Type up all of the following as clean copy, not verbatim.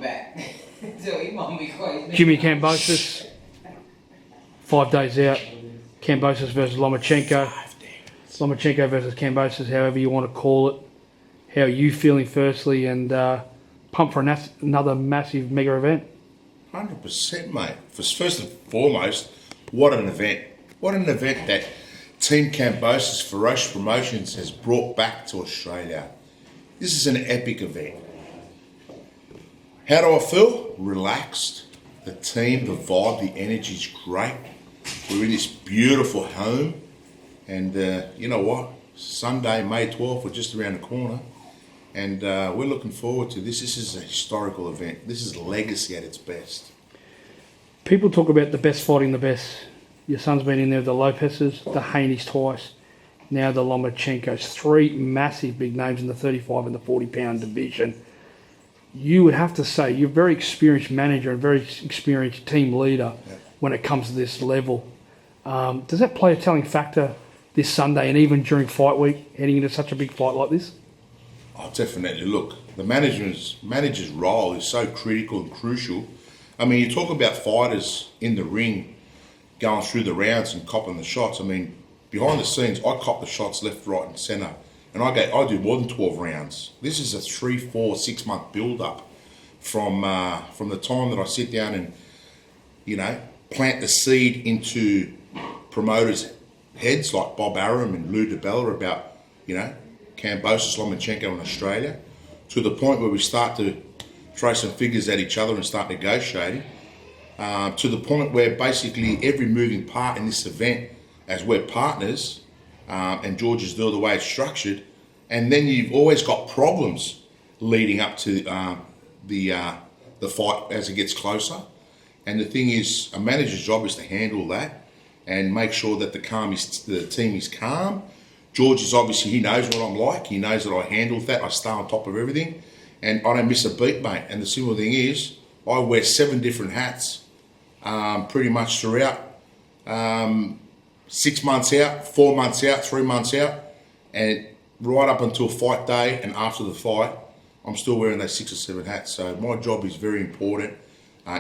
back. So he won't be quite. Jimmy Kambosos, 5 days out. Kambosos versus Lomachenko. Lomachenko versus Kambosos, however you want to call it. How are you feeling firstly, and pumped for another massive mega event? 100%, mate. First and foremost, what an event. What an event that Team Cambos' Ferocious Promotions has brought back to Australia. This is an epic event. How do I feel? Relaxed. The team, the vibe, the energy is great. We're in this beautiful home. And you know what? Sunday, May 12th, we're just around the corner. And we're looking forward to this. This is a historical event. This is legacy at its best. People talk about the best fighting the best. Your son's been in there with the Lopez's, the Haneys twice, now the Lomachenkos. 3 massive big names in the 35 and the 40-pound division. You would have to say you're a very experienced manager and very experienced team leader when it comes to this level. Does that play a telling factor this Sunday and even during fight week, heading into such a big fight like this? Oh, definitely. Look, the manager's role is so critical and crucial. I mean, you talk about fighters in the ring going through the rounds and copping the shots. I mean, behind the scenes, I cop the shots left, right and centre. And I do more than 12 rounds. This is a 3, 4, 6 month build-up from the time that I sit down and, you know, plant the seed into promoters' heads like Bob Arum and Lou DiBella about, you know, Kambosos, Lomachenko in Australia, to the point where we start to throw some figures at each other and start negotiating, to the point where basically every moving part in this event, as we're partners, and George is the way it's structured, and then you've always got problems leading up to the fight as it gets closer. And the thing is, a manager's job is to handle that and make sure that the team is calm. George is obviously, he knows what I'm like. He knows that I handle that. I stay on top of everything. And I don't miss a beat, mate. And the simple thing is, I wear 7 different hats pretty much throughout. 6 months out, 4 months out, 3 months out. And right up until fight day and after the fight, I'm still wearing those 6 or 7 hats. So my job is very important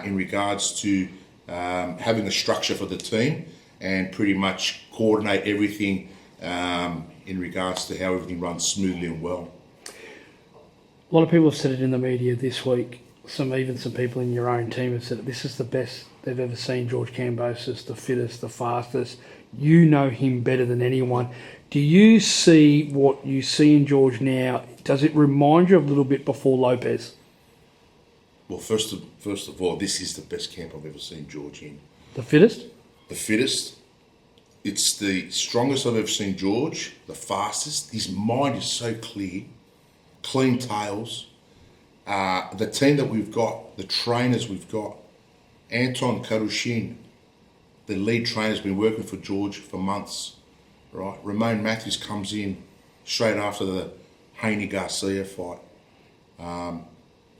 in regards to having a structure for the team and pretty much coordinate everything in regards to how everything runs smoothly and well. A lot of people have said it in the media this week. Even some people in your own team have said it. This is the best they've ever seen George Kambosos, the fittest, the fastest. You know him better than anyone. Do you see what you see in George now? Does it remind you of a little bit before Lopez? Well, first of all, this is the best camp I've ever seen George in. The fittest? The fittest. It's the strongest I've ever seen George, the fastest. His mind is so clear, clean tails. The team that we've got, the trainers we've got, Anton Karushin, the lead trainer, has been working for George for months, right? Ramon Matthews comes in straight after the Haney Garcia fight.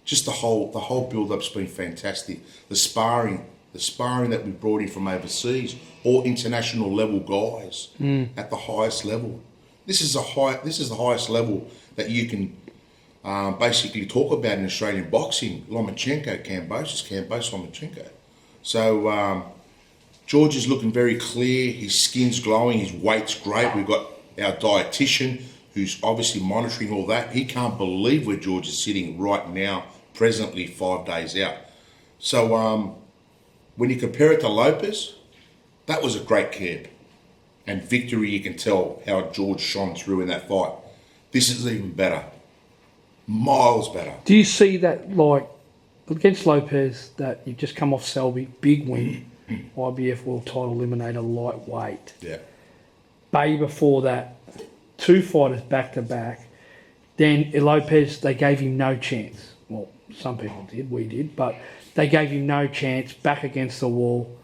Just the whole build-up's been fantastic. The sparring that we brought in from overseas, all international level guys at the highest level. This is the highest level that you can basically talk about in Australian boxing. Lomachenko, Kambosos, Lomachenko. So George is looking very clear. His skin's glowing. His weight's great. We've got our dietitian who's obviously monitoring all that. He can't believe where George is sitting right now, presently 5 days out. So when you compare it to Lopez, that was a great camp. And victory, you can tell how George shone through in that fight. This is even better. Miles better. Do you see that, like, against Lopez, that you've just come off Selby, big win, IBF World Title Eliminator lightweight. Yeah. Bay before that, 2 fighters back-to-back. Then Lopez, they gave him no chance. Well, some people did, we did, but they gave him no chance, back against the wall.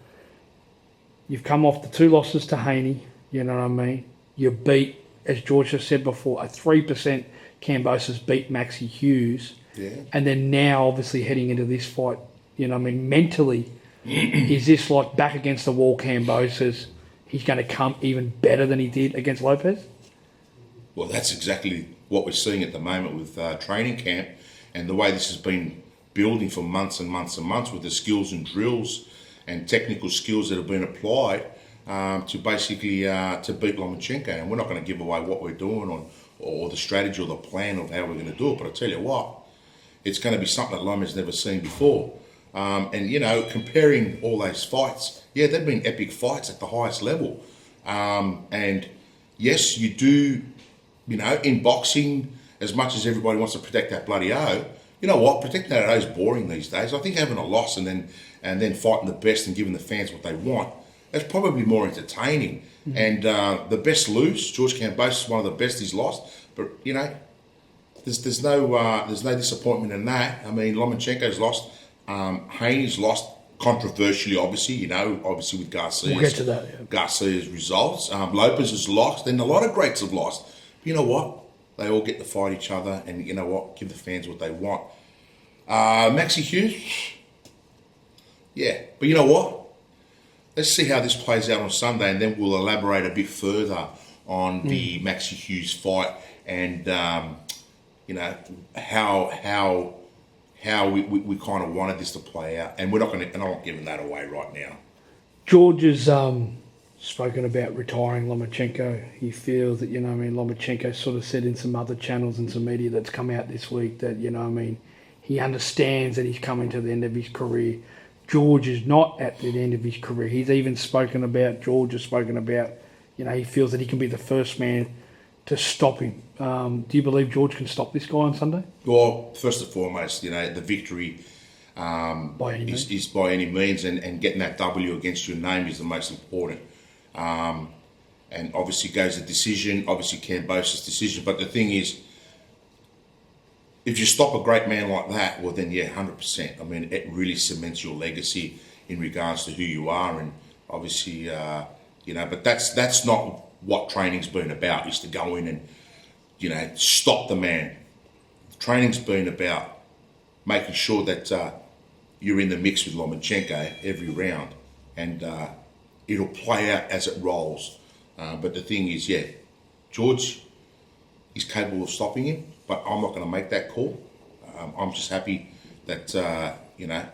You've come off the 2 losses to Haney, you know what I mean? You beat, as George has said before, a 3% Kambosos beat Maxie Hughes. Yeah. And then now, obviously, heading into this fight, you know what I mean, mentally, is this like back against the wall Kambosos? He's going to come even better than he did against Lopez? Well, that's exactly what we're seeing at the moment with training camp and the way this has been building for months and months and months with the skills and drills and technical skills that have been applied to basically to beat Lomachenko. And we're not going to give away what we're doing or the strategy or the plan of how we're going to do it. But I tell you what, it's going to be something that Loma's never seen before. And, you know, comparing all those fights, yeah, they've been epic fights at the highest level. And yes, you do, you know, in boxing, as much as everybody wants to protect that bloody O, you know what, protecting that O is boring these days. I think having a loss and then fighting the best and giving the fans what they want, that's probably more entertaining. And the best lose, George Kambosos is one of the best he's lost. But, you know, there's no disappointment in that. I mean, Lomachenko's lost. Haney's lost controversially, obviously, you know, obviously with Garcia's, we'll get to that, yeah. Garcia's results. Lopez has lost, and a lot of greats have lost. But you know what? They all get to fight each other, and you know what? Give the fans what they want. Maxi Hughes, yeah. But you know what? Let's see how this plays out on Sunday, and then we'll elaborate a bit further on the Maxi Hughes fight and, you know, how we kind of wanted this to play out, and we're not going to. And I'm not giving that away right now. George has spoken about retiring Lomachenko. He feels that, you know, I mean, Lomachenko sort of said in some other channels and some media that's come out this week that, you know, I mean, he understands that he's coming to the end of his career. George is not at the end of his career. He's even George has spoken about, you know, he feels that he can be the first man to stop him. Do you believe George can stop this guy on Sunday? Well, first and foremost, you know, the victory is by any means, and getting that W against your name is the most important. And obviously goes a decision, obviously Cambos' decision. But the thing is, if you stop a great man like that, well then, yeah, 100%. I mean, it really cements your legacy in regards to who you are. And obviously, you know, but that's not what training's been about, is to go in and, you know, stop the man. Training's been about making sure that you're in the mix with Lomachenko every round, and it'll play out as it rolls. But the thing is, yeah, George is capable of stopping him, but I'm not going to make that call. I'm just happy that, you know,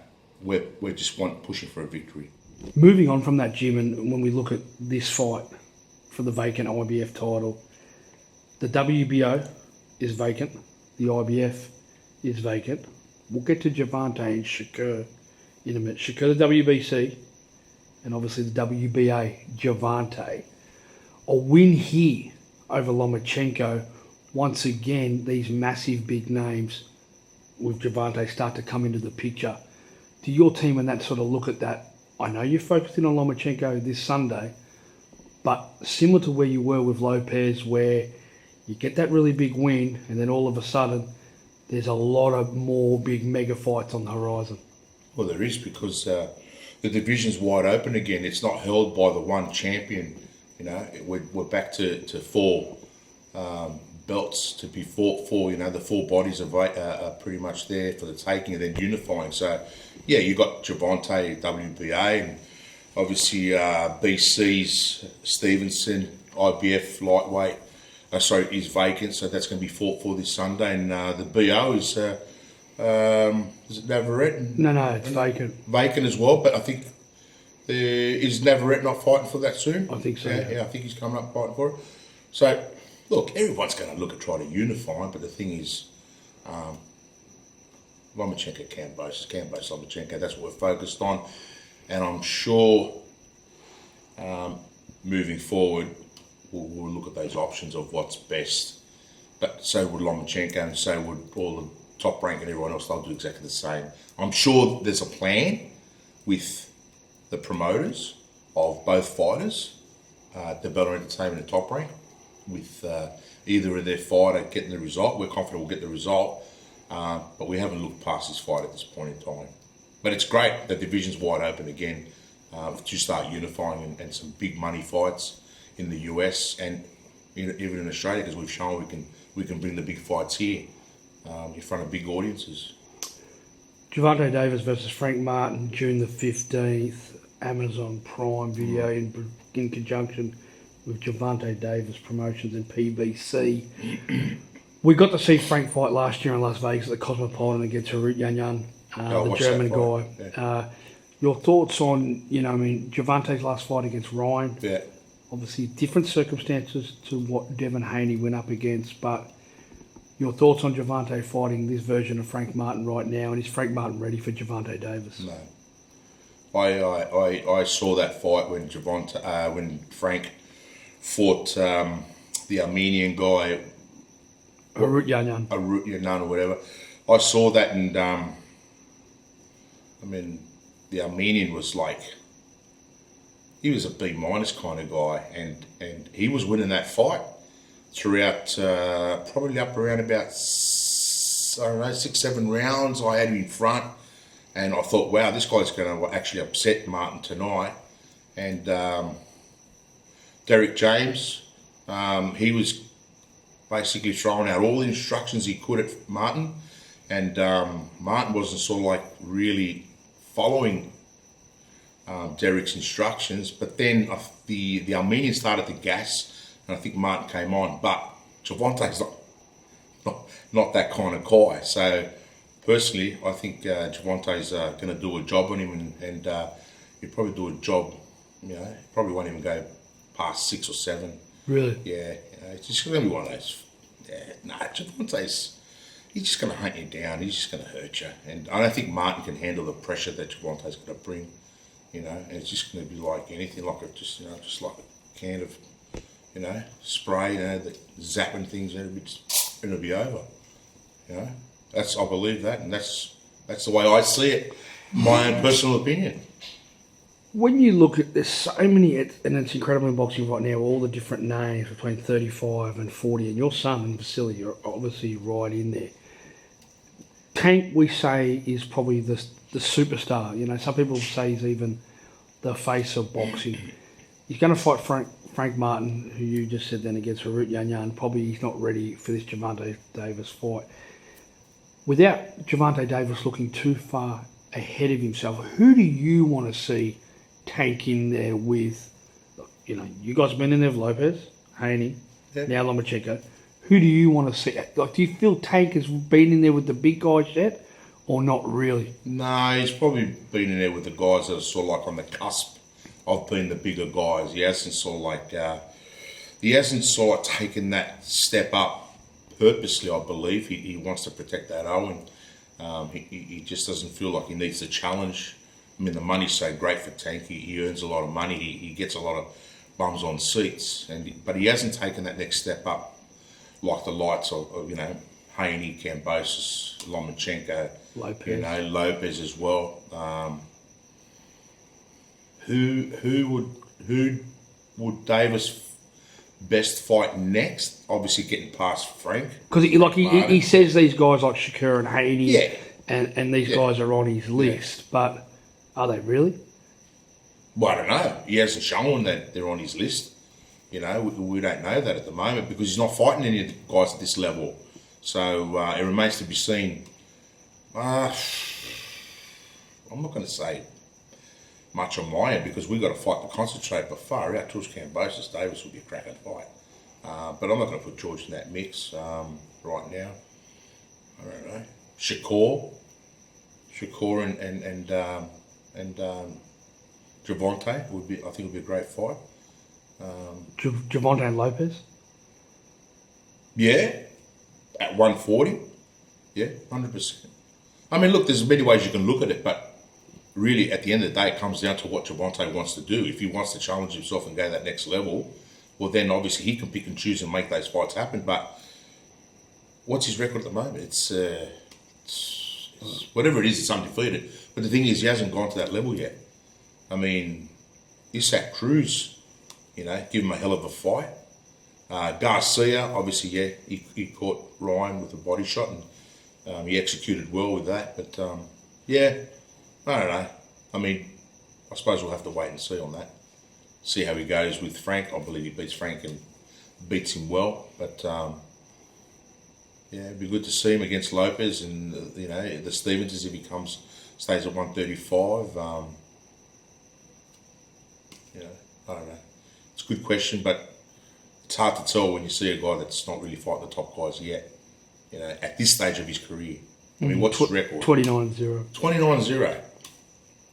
we're just pushing for a victory. Moving on from that, Jim, and when we look at this fight for the vacant IBF title, the WBO is vacant, the IBF is vacant. We'll get to Gervonta and Shakur in a minute. Shakur, the WBC, and obviously the WBA, Gervonta. A win here over Lomachenko. Once again, these massive big names with Gervonta start to come into the picture. Do your team and that sort of look at that? I know you're focusing on Lomachenko this Sunday, but similar to where you were with Lopez, where you get that really big win and then all of a sudden there's a lot of more big mega fights on the horizon. Well, there is, because the division's wide open again. It's not held by the one champion. You know, we're back to four belts to be fought for. You know, the four bodies are pretty much there for the taking and then unifying. So, yeah, you got Gervonta, WBA, and obviously BC's Stevenson, IBF lightweight. Is vacant, so that's going to be fought for this Sunday. And the BO is it Navarrete? No, it's vacant. Vacant as well, but I think is Navarrete not fighting for that soon? I think so. Yeah, I think he's coming up fighting for it. So, look, everyone's going to look at try to unify, but the thing is, Lomachenko, Cambos, Lomachenko, that's what we're focused on. And I'm sure moving forward, we'll look at those options of what's best. But so would Lomachenko, and so would all the top rank and everyone else. They'll do exactly the same. I'm sure there's a plan with the promoters of both fighters, Developer Entertainment and Top Rank, with either of their fighter getting the result. We're confident we'll get the result, but we haven't looked past this fight at this point in time. But it's great. The division's wide open again to start unifying and some big money fights in the US and even in Australia, because we've shown we can bring the big fights here in front of big audiences. Gervonta Davis versus Frank Martin, June the 15th, Amazon Prime Video in conjunction with Gervonta Davis Promotions and PBC. We got to see Frank fight last year in Las Vegas at the Cosmopolitan against Harut Yanyan. I the watched German that fight, guy. Your thoughts on, Gervonta's last fight against Ryan? Yeah. Obviously, different circumstances to what Devin Haney went up against, but your thoughts on Gervonta fighting this version of Frank Martin right now, and is Frank Martin ready for Gervonta Davis? No. I saw that fight when when Frank fought the Armenian guy, Arutyanyan. Nunan or whatever. I saw that, and the Armenian was like, he was a B- kind of guy, and he was winning that fight throughout probably up around about 6-7 rounds. I had him in front, and I thought, wow, this guy's going to actually upset Martin tonight. And Derek James, he was basically throwing out all the instructions he could at Martin, and Martin wasn't sort of like really following Derek's instructions. But then the Armenian started to gas, and I think Martin came on. But Gervonta's not that kind of guy. So personally, I think Gervonta's going to do a job on him, and he'll probably do a job. Probably won't even go past 6 or 7. Really? Yeah, it's just going to be one of those. Gervonta's, he's just going to hunt you down. He's just going to hurt you. And I don't think Martin can handle the pressure that Gervonta's going to bring. And it's just going to be like anything, like just like a can of, spray, the zapping things, and it'll be over. I believe that, and that's the way I see it. My own personal opinion. When you look at, there's so many, and it's incredible in boxing right now, all the different names between 35 and 40, and your son and Vasiliy are obviously right in there. Tank, we say, is probably the superstar. Some people say he's even the face of boxing. He's going to fight Frank Martin, who you just said then, against Arutyanyan. Probably he's not ready for this Gervonta Davis fight. Without Gervonta Davis looking too far ahead of himself, who do you want to see Tank in there with? You guys have been in there with Lopez, Haney, now Lomachenko. Who do you want to see? Do you feel Tank has been in there with the big guys yet, or not really? No, he's probably been in there with the guys that are sort of like on the cusp of being the bigger guys. He hasn't taken that step up purposely. I believe he wants to protect that Owen. He just doesn't feel like he needs the challenge. The money's so great for Tank. He earns a lot of money. He gets a lot of bums on seats, but he hasn't taken that next step up like the lights of Haney, Cambos, Lomachenko, Lopez as well. Who would Davis best fight next? Obviously, getting past Frank, because he says these guys like Shakur and Haney, and these guys are on his list, but are they really? Well, I don't know. He hasn't shown that they're on his list. We don't know that at the moment because he's not fighting any of the guys at this level. So it remains to be seen. I'm not going to say much on my end because we've got to fight to concentrate, but far out, George Kambosos Davis would be a cracking fight. But I'm not going to put George in that mix right now. I don't know. Shakur and Gervonta would be a great fight. Gervonta and Lopez? Yeah, at 140. Yeah, 100%. Look, there's many ways you can look at it, but really, at the end of the day, it comes down to what Gervonta wants to do. If he wants to challenge himself and go that next level, well, then obviously he can pick and choose and make those fights happen. But what's his record at the moment? It's whatever it is, it's undefeated. But the thing is, he hasn't gone to that level yet. He sat Cruz, give him a hell of a fight. Garcia, obviously, he caught Ryan with a body shot and he executed well with that. But I don't know. I suppose we'll have to wait and see on that. See how he goes with Frank. I believe he beats Frank and beats him well. But it'd be good to see him against Lopez and the Stevens if he stays at 135. I don't know. It's a good question, but it's hard to tell when you see a guy that's not really fighting the top guys yet. At this stage of his career. I mean, what's his record? 29-0. 29-0.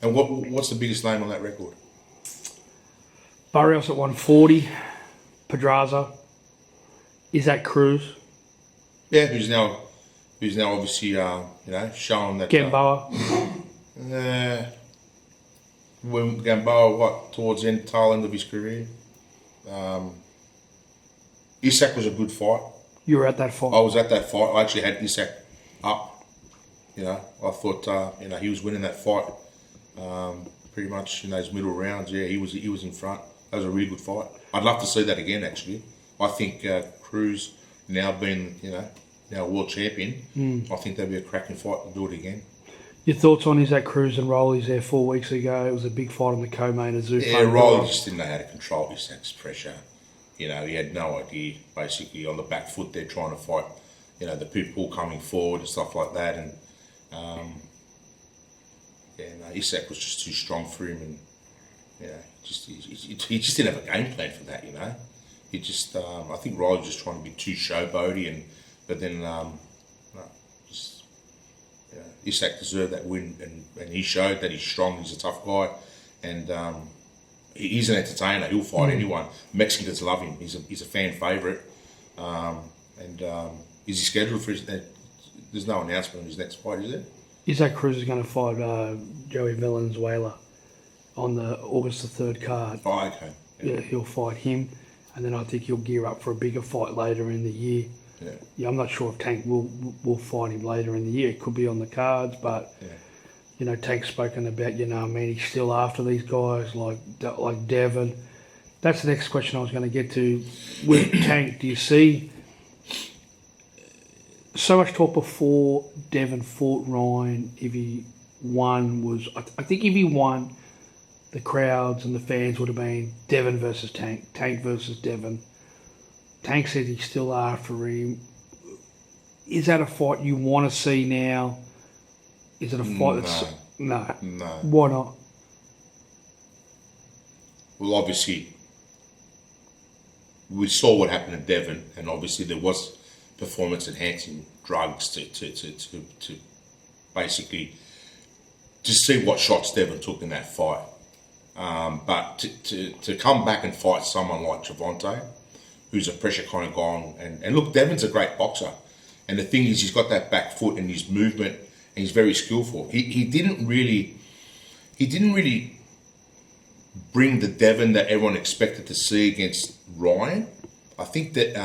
And what's the biggest name on that record? Barrios at 140. Pedraza. Is that Cruz? Yeah, who's now obviously showing that Gamboa. When Gamboa towards the tail end of his career. Isak was a good fight. You were at that fight. I was at that fight. I actually had Isak up. I thought he was winning that fight. Pretty much in those middle rounds. Yeah, he was in front. That was a really good fight. I'd love to see that again. Actually, I think Cruz now being now world champion. I think that'd be a cracking fight to do it again. Your thoughts on Isaac Cruz and Rollies there 4 weeks ago? It was a big fight on the co-main of Zoo. Yeah, Rolly just didn't know how to control Isak's pressure. He had no idea, basically, on the back foot there trying to fight, the people coming forward and stuff like that. And, Isak was just too strong for him. And, he just didn't have a game plan for that, He just, I think Rolly was just trying to be too showboaty. But then, Isak deserved that win, and he showed that he's strong, he's a tough guy, and he's an entertainer. He'll fight anyone. Mexicans love him. He's a fan favourite, and is he scheduled for his? There's no announcement on his next fight, is there? Isaac Cruz is going to fight Joey Valenzuela on the August the 3rd card. Oh, okay. Yeah, he'll fight him, and then I think he'll gear up for a bigger fight later in the year. Yeah, I'm not sure if Tank will fight him later in the year. It could be on the cards, but Tank's spoken about he's still after these guys like Devin. That's the next question I was going to get to with Tank. Do you see so much talk before Devin fought Ryan? If he won, I think if he won, the crowds and the fans would have been Devin versus Tank, Tank versus Devin. Tank says he's still after him. Is that a fight you want to see now? Is it a fight that's... No. Why not? Well, obviously, we saw what happened to Devin, and obviously there was performance-enhancing drugs to basically to see what shots Devin took in that fight. But to come back and fight someone like Gervonta, who's a pressure kind of guy, and look, Devin's a great boxer, and the thing is, he's got that back foot and his movement, and he's very skillful. He didn't really bring the Devin that everyone expected to see against Ryan. I think that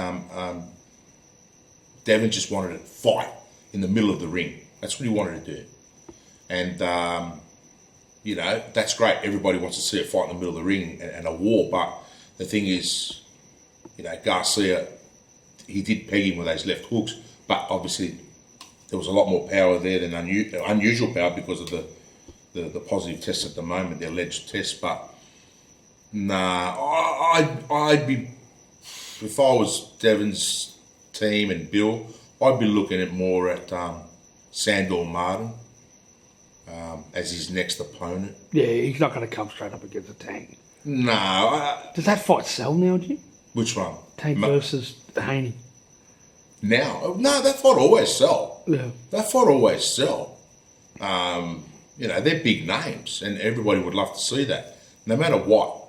Devin just wanted to fight in the middle of the ring. That's what he wanted to do, and that's great. Everybody wants to see a fight in the middle of the ring and a war, but the thing is, Garcia, he did peg him with those left hooks, but obviously there was a lot more power there than unusual power because of the positive tests at the moment, the alleged tests. But I'd be, if I was Devin's team and Bill, I'd be looking at more at Sandor Martin as his next opponent. Yeah, he's not going to come straight up against a Tank. No. Does that fight sell now, Jim? Which one? Tank versus Haney. Now? No, that fight always sell. Yeah. That fight always sell. They're big names, and everybody would love to see that. No matter what,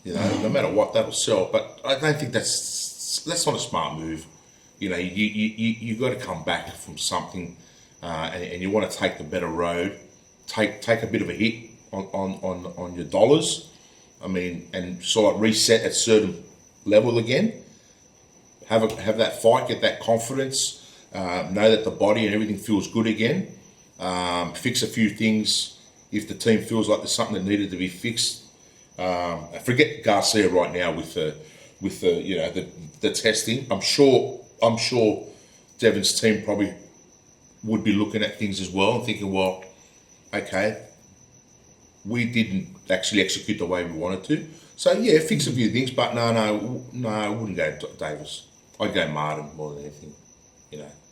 no matter what, that'll sell. But I don't think that's not a smart move. You got to come back from something, and you want to take the better road. Take a bit of a hit on your dollars. I mean, and sort of reset at certain level again. Have that fight, get that confidence, know that the body and everything feels good again. Fix a few things if the team feels like there's something that needed to be fixed. Forget Garcia right now with the testing. I'm sure Devin's team probably would be looking at things as well and thinking, well, okay, we didn't actually execute the way we wanted to. So yeah, fix a few things, but no, I wouldn't go Davis. I'd go Martin more than anything,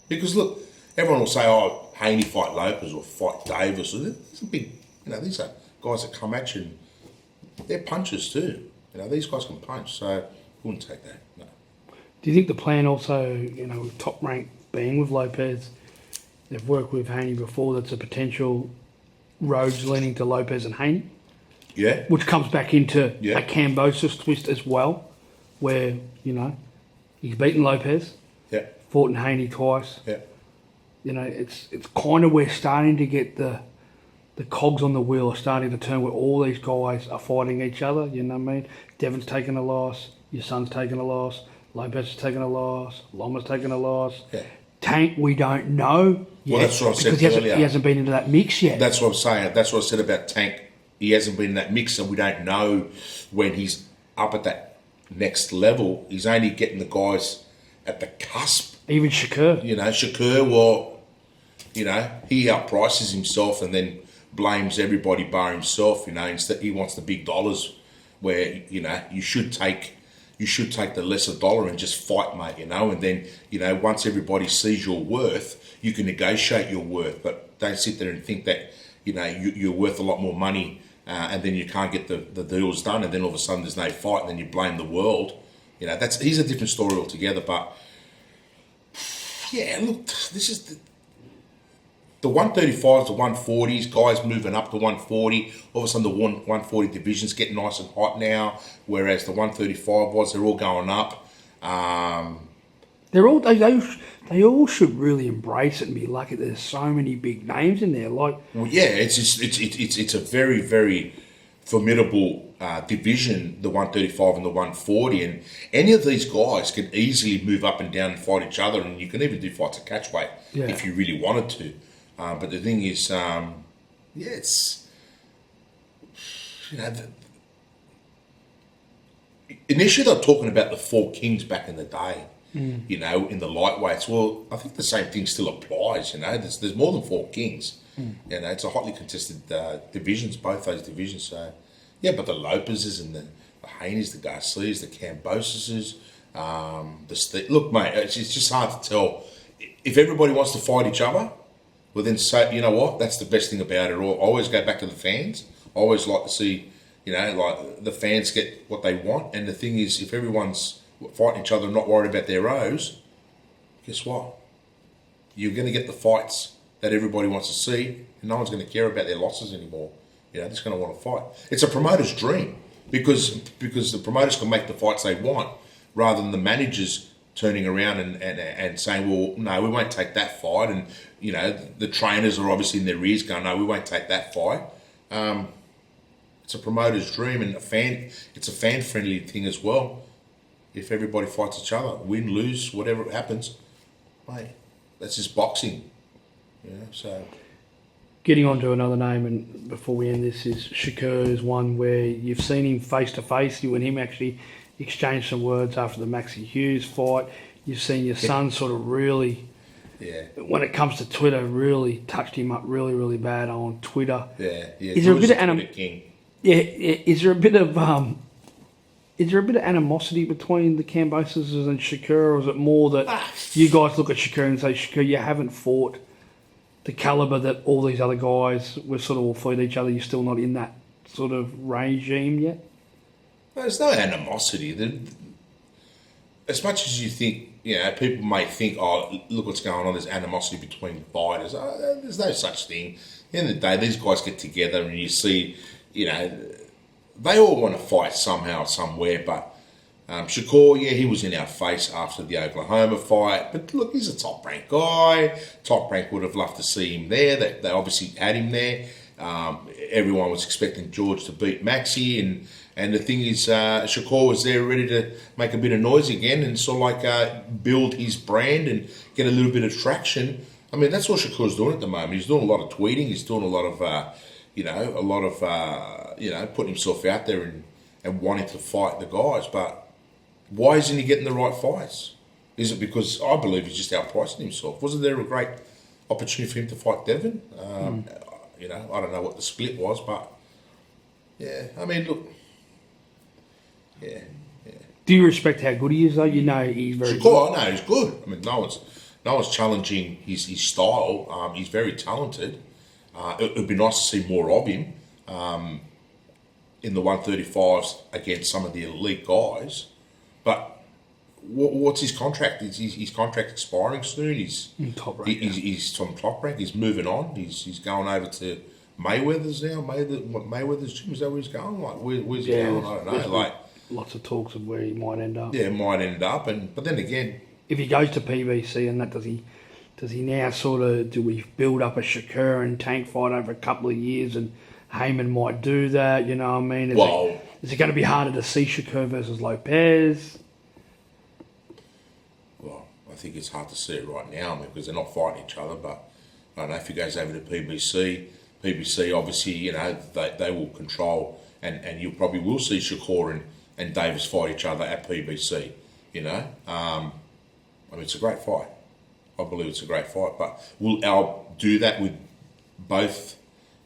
Because look, everyone will say, "Oh, Haney fight Lopez or fight Davis." It's a big, these are guys that come at you. And they're punchers too. These guys can punch, so I wouldn't take that. No. Do you think the plan also, with Top Rank being with Lopez, They've worked with Haney before. That's a potential roads leaning to Lopez and Haney. Yeah. Which comes back into Yeah. a Kambosos twist as well, where, he's beaten Lopez, Yeah. fought in Haney twice. Yeah. It's kind of we're starting to get the cogs on the wheel are starting to turn where all these guys are fighting each other, you know what I mean? Devin's taken a loss, your son's taken a loss, Lopez has taken a loss, Loma's taken a loss. Yeah. Tank, we don't know yet. Well, that's what I said because earlier. he hasn't been into that mix yet. That's what I'm saying. That's what I said about Tank. He hasn't been in that mix, and we don't know when he's up at that next level. He's only getting the guys at the cusp. Even Shakur. Shakur, well, he outprices himself and then blames everybody bar himself. Instead he wants the big dollars, where you should take the lesser dollar and just fight, mate. And then once everybody sees your worth, you can negotiate your worth, but don't sit there and think that you're worth a lot more money. And then you can't get the deals done, and then all of a sudden there's no fight, and then you blame the world. He's a different story altogether. But yeah, look, this is the 135s, the 140s, guys moving up to 140. All of a sudden the 140 division's getting nice and hot now, whereas the 135 was, they're all going up. They all should really embrace it and be lucky. There's so many big names in there. Well, yeah, it's a very, very formidable division, the 135 and the 140, and any of these guys can easily move up and down and fight each other, and you can even do fights at catch weight if you really wanted to. But the thing is, it's initially they're talking about the four kings back in the day. In the lightweights. Well, I think the same thing still applies. There's more than four kings. It's a hotly contested divisions, both those divisions. So, yeah, but the Lopez's and the Haneys, the Garcias, the Camboses, look, mate, it's just hard to tell. If everybody wants to fight each other, well, then say, you know what? That's the best thing about it all. I always go back to the fans. I always like to see, like the fans get what they want. And the thing is, if everyone's fighting each other and not worried about their rows, guess what? You're going to get the fights that everybody wants to see, and no one's going to care about their losses anymore. They're just going to want to fight. It's a promoter's dream because the promoters can make the fights they want, rather than the managers turning around and saying, well, no, we won't take that fight. And, the trainers are obviously in their ears going, no, we won't take that fight. It's a promoter's dream, and it's a fan-friendly thing as well. If everybody fights each other, win, lose, whatever happens, mate, that's just boxing. So. Getting on to another name, and before we end this, is Shakur is one where you've seen him face to face. You and him actually exchanged some words after the Maxie Hughes fight. You've seen your son sort of really, when it comes to Twitter, really touched him up really, really bad on Twitter. Yeah. Is there a bit of Is there a bit of Is there a bit of animosity between the Camboses and Shakur, or is it more that you guys look at Shakur and say, Shakur, you haven't fought the calibre that all these other guys were sort of all fight each other, you're still not in that sort of regime yet? There's no animosity. As much as you think, people may think, oh, look what's going on, there's animosity between fighters. There's no such thing. At the end of the day, these guys get together and you see, they all want to fight somehow, somewhere, but Shakur, he was in our face after the Oklahoma fight, but look, he's a top-ranked guy. Top Rank would have loved to see him there. They obviously had him there. Everyone was expecting George to beat Maxie, and the thing is, Shakur was there ready to make a bit of noise again and sort of like build his brand and get a little bit of traction. I mean, that's what Shakur's doing at the moment. He's doing a lot of tweeting. He's doing a lot of, putting himself out there and wanting to fight the guys. But why isn't he getting the right fights? Is it because I believe he's just outpricing himself? Wasn't there a great opportunity for him to fight Devin? I don't know what the split was, but yeah, I mean, look, yeah. Do you respect how good he is, though? He's very good. No, he's good. I mean, no one's challenging his style. He's very talented. It would be nice to see more of him in the 135s against some of the elite guys. But what's his contract? Is his contract expiring soon? He's Top rank. He's on Top Rank. He's moving on. He's going over to Mayweather's now. Mayweather's gym, is that where he's going? Like where's he going? I don't know. Like lots of talks of where he might end up. yeah, might end up. But then again, If he goes to PBC and that, does he now sort of, do we build up a Shakur and Tank fight over a couple of years, and Heyman might do that, you know what I mean? Is it going to be harder to see Shakur versus Lopez? well, I think it's hard to see it right now, because they're not fighting each other. But I don't know if he goes over to PBC. PBC, obviously, you know, they will control, and you probably will see Shakur and Davis fight each other at PBC, you know. I mean, it's a great fight. I believe it's a great fight. But will Al do that with both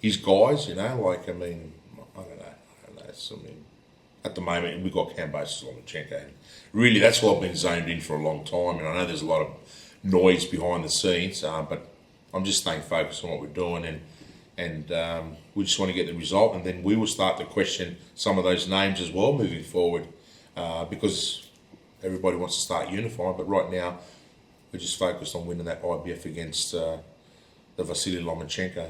his guys, you know? Like, I mean, I don't know. At the moment, we've got Kambosos and Lomachenko. And really, that's what I've been zoned in for a long time. And I know there's a lot of noise behind the scenes, but I'm just staying focused on what we're doing, and we just want to get the result, and then we will start to question some of those names as well moving forward, because everybody wants to start unifying. But right now, we're just focused on winning that IBF against the Vasiliy Lomachenko.